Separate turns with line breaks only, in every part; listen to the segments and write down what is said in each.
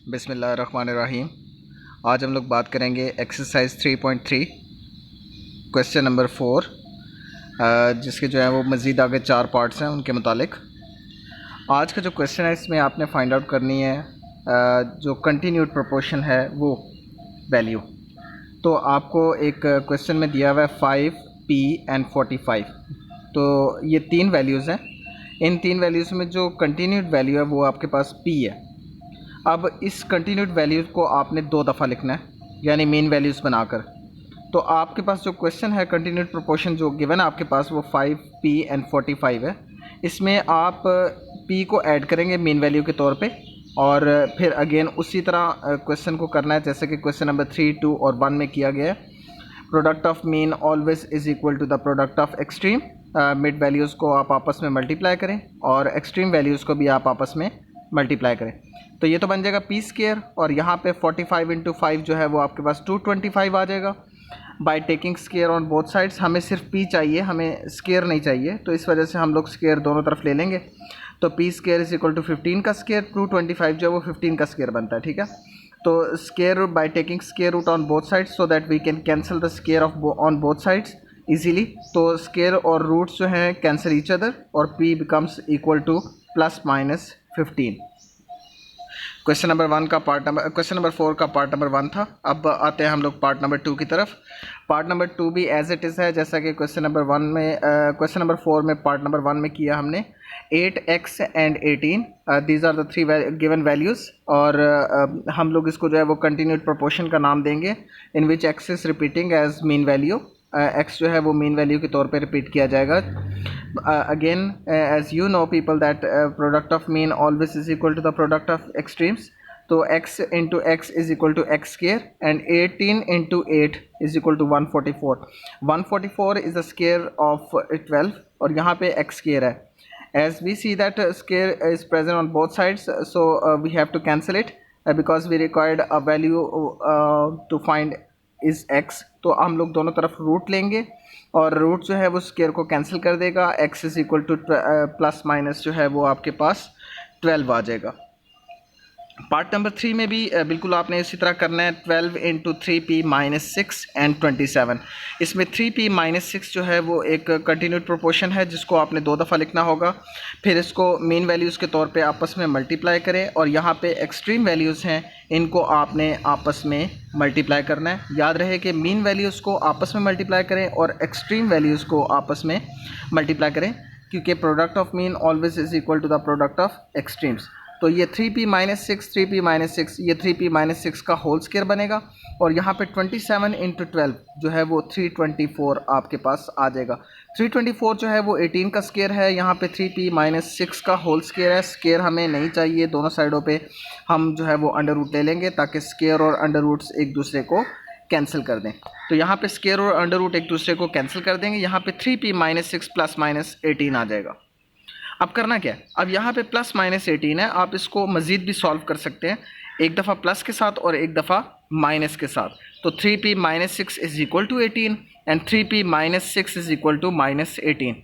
बिस्मिल्लाहिर्रहमानिर्रहीम। आज हम लोग बात करेंगे एक्सरसाइज 3.3 क्वेश्चन नंबर 4, जिसके जो है वो मज़ीद आगे 4 पार्ट्स हैं उनके मुतालिक। आज का जो क्वेश्चन है इसमें आपने फाइंड आउट करनी है जो कंटिन्यूड प्रोपोर्शन है वो वैल्यू। तो आपको एक क्वेश्चन में दिया हुआ है 5, P एंड 45। तो ये 3 वैल्यूज़ हैं। इन 3 वैल्यूज़ में जो कंटिन्यूड वैल्यू है वो आपके पास P है। अब इस कंटिन्यूड वैल्यूज़ को आपने 2 दफ़ा लिखना है, यानी मेन वैल्यूज़ बनाकर। तो आपके पास जो क्वेश्चन है कंटिन्यूड प्रोपोर्शन जो गिवन है आपके पास वो 5, P एंड 45 है। इसमें आप P को ऐड करेंगे मेन वैल्यू के तौर पे, और फिर अगेन उसी तरह क्वेश्चन को करना है जैसे कि क्वेश्चन नंबर 3, 2 और 1 में किया गया है। Product of mean always is equal to the product of extreme. Mid values को आप आपस में मल्टीप्लाई करें और एक्सट्रीम वैल्यूज़ को भी आप आपस में मल्टीप्लाई करें। तो ये तो बन जाएगा पी स्क्वायर, और यहाँ पे 45 इंटू 5 जो है वो आपके पास 225 आ जाएगा। Bye taking square on both sides, हमें सिर्फ पी चाहिए, हमें स्क्वायर नहीं चाहिए, तो इस वजह से हम लोग स्क्वायर दोनों तरफ ले लेंगे। तो P square is equal to 15 का स्क्वायर, 225 जो है वो 15 का स्क्वायर बनता है, ठीक है। तो square root by taking square root on both sides so that we can cancel the square of on both sides easily. तो स्क्वायर और रूट्स जो हैं कैंसिल ईच अदर और P becomes equal to plus minus 15। Question number 4 का part number 1 था। अब आते हैं हम लोग पार्ट नंबर 2 की तरफ। पार्ट नंबर 2 भी एज इट इज़ है जैसा कि क्वेश्चन नंबर 4 में पार्ट नंबर 1 में किया हमने। 8x and 18 these are the 3 given values, और हम लोग इसको जो है वो कंटिन्यूड प्रोपोर्शन का नाम देंगे in which x is repeating as mean value. x जो है वो मीन वैल्यू के तौर पे रिपीट किया जाएगा। Again, as you know people that product of mean always is equal to the product of extremes. तो x into x is equal to x square and 18 into 8 is equal to 144. 144 is the square of 12 और यहाँ पे x square है. As we see that square is present on both sides, so we have to cancel it because we required a value to find is x. तो हम लोग दोनों तरफ root लेंगे और रूट जो है वो स्क्वायर को कैंसिल कर देगा। x is equal to plus minus जो है वो आपके पास 12 आ जाएगा। पार्ट नंबर 3 में भी बिल्कुल आपने इसी तरह करना है। 12 इंटू 3p माइनस 6 एंड 27। इसमें 3p माइनस 6 जो है वो एक कंटिन्यूड प्रोपोर्शन है जिसको आपने 2 दफ़ा लिखना होगा। फिर इसको मेन वैल्यूज़ के तौर पे आपस में मल्टीप्लाई करें, और यहाँ पे एक्सट्रीम वैल्यूज़ हैं इनको आपने आपस में मल्टीप्लाई करना है। याद रहे कि मीन वैल्यूज़ को आपस में मल्टीप्लाई करें और एक्सट्रीम वैल्यूज़ को आपस में मल्टीप्लाई करें, क्योंकि product of mean always is equal to the product of extremes. तो ये 3p माइनस 6 ये 3p माइनस 6 का होल स्क्वायर बनेगा, और यहाँ पे 27 इंटू 12 जो है वो 324 आपके पास आ जाएगा। 324 जो है वो 18 का स्क्वायर है। यहाँ पे 3p माइनस 6 का होल स्क्वायर है। स्क्वायर हमें नहीं चाहिए, दोनों साइडों पे हम जो है वो अंडर रूट ले लेंगे ताकि स्क्वायर और अंडर रूट्स एक दूसरे को कैंसिल कर दें। तो यहाँ पे स्क्वायर और अंडर रूट एक दूसरे को कैंसिल कर देंगे। यहाँ पे 3p माइनस 6 प्लस माइनस 18 आ जाएगा। अब करना क्या है, अब यहाँ पे प्लस माइनस 18 है, आप इसको मज़ीद भी सॉल्व कर सकते हैं, एक दफ़ा प्लस के साथ और एक दफ़ा माइनस के साथ। तो 3p minus 6 is equal to 18 and 3p minus 6 is equal to minus 18।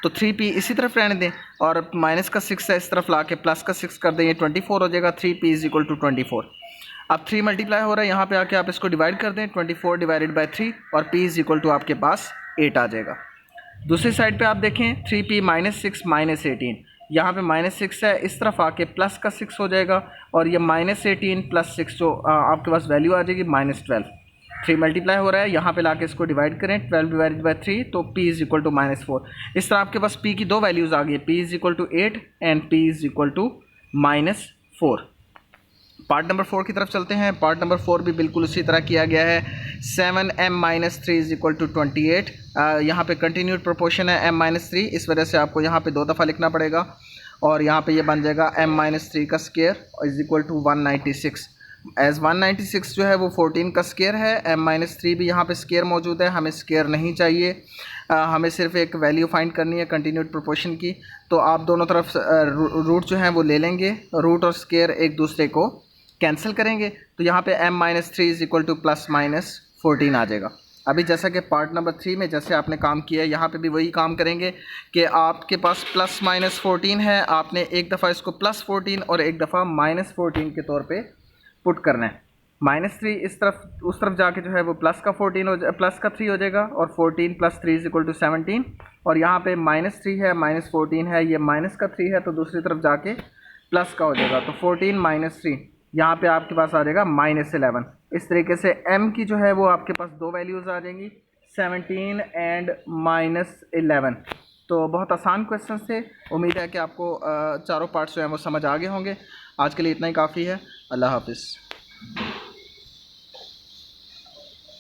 तो 3p इसी तरफ रहने दें और माइनस का 6 है इस तरफ ला के प्लस का 6 कर दें, ये 24 हो जाएगा। 3p is equal to 24। अब 3 मल्टीप्लाई हो रहा है, यहाँ पे आके आप इसको डिवाइड कर दें, 24 डिवाइडेड बाई 3, और p इज़ इक्वल टू आपके पास 8 आ जाएगा। दूसरी साइड पे आप देखें 3p माइनस 6 माइनस 18, यहाँ पे माइनस 6 है, इस तरफ आके प्लस का 6 हो जाएगा, और ये माइनस 18 प्लस 6 जो आपके पास वैल्यू आ जाएगी माइनस 12। 3 मल्टीप्लाई हो रहा है, यहाँ पे लाके इसको डिवाइड करें, 12 डिवाइडेड बाई 3, तो p is equal to minus 4। इस तरह आपके पास p की 2 वैल्यूज़ आ गई, p is equal to 8 and p is equal to minus 4। Part number 4 की तरफ चलते हैं। पार्ट नंबर 4 भी बिल्कुल उसी तरह किया गया है। 7m minus 3 is equal to 28। यहाँ पे कंटिन्यूड प्रोपोर्शन है m माइनस 3, इस वजह से आपको यहाँ पे 2 दफ़ा लिखना पड़ेगा, और यहाँ पे ये बन जाएगा m माइनस 3 का square is equal to 196। As 196 जो है वो 14 का स्क्वायर है। m माइनस 3 भी यहाँ पे स्क्वायर मौजूद है, हमें स्क्वायर नहीं चाहिए, हमें सिर्फ एक वैल्यू फाइंड करनी है कंटिन्यूड प्रोपोर्शन की। तो आप दोनों तरफ रूट जो हैं वो ले लेंगे, रूट और स्क्वायर एक दूसरे को कैंसिल करेंगे, तो यहाँ पे m minus 3 is equal to plus minus 14 आ जाएगा। अभी जैसा कि पार्ट नंबर 3 में जैसे आपने काम किया है, यहाँ पे भी वही काम करेंगे कि आपके पास प्लस माइनस 14 है, आपने एक दफ़ा इसको प्लस 14 और एक दफ़ा माइनस 14 के तौर पे पुट करना है। -3 इस तरफ उस तरफ जाके जो है वो प्लस का 3 हो जाएगा, और 14 + 3 = 17। और यहाँ पे -3 है, -14 है, ये माइनस का 3 है, तो दूसरी तरफ जाके प्लस का हो जाएगा। तो 14 - 3 यहाँ पे आपके पास आ जाएगा -11। इस तरीके से m की जो है वो आपके पास दो वैल्यूज़ आ जाएंगी, 17 एंड -11। तो बहुत आसान क्वेश्चन थे। उम्मीद है कि आपको चारों पार्ट्स जो हैं वो समझ आ गए होंगे। आज के लिए इतना ही काफ़ी है। अल्लाह हाफिज़।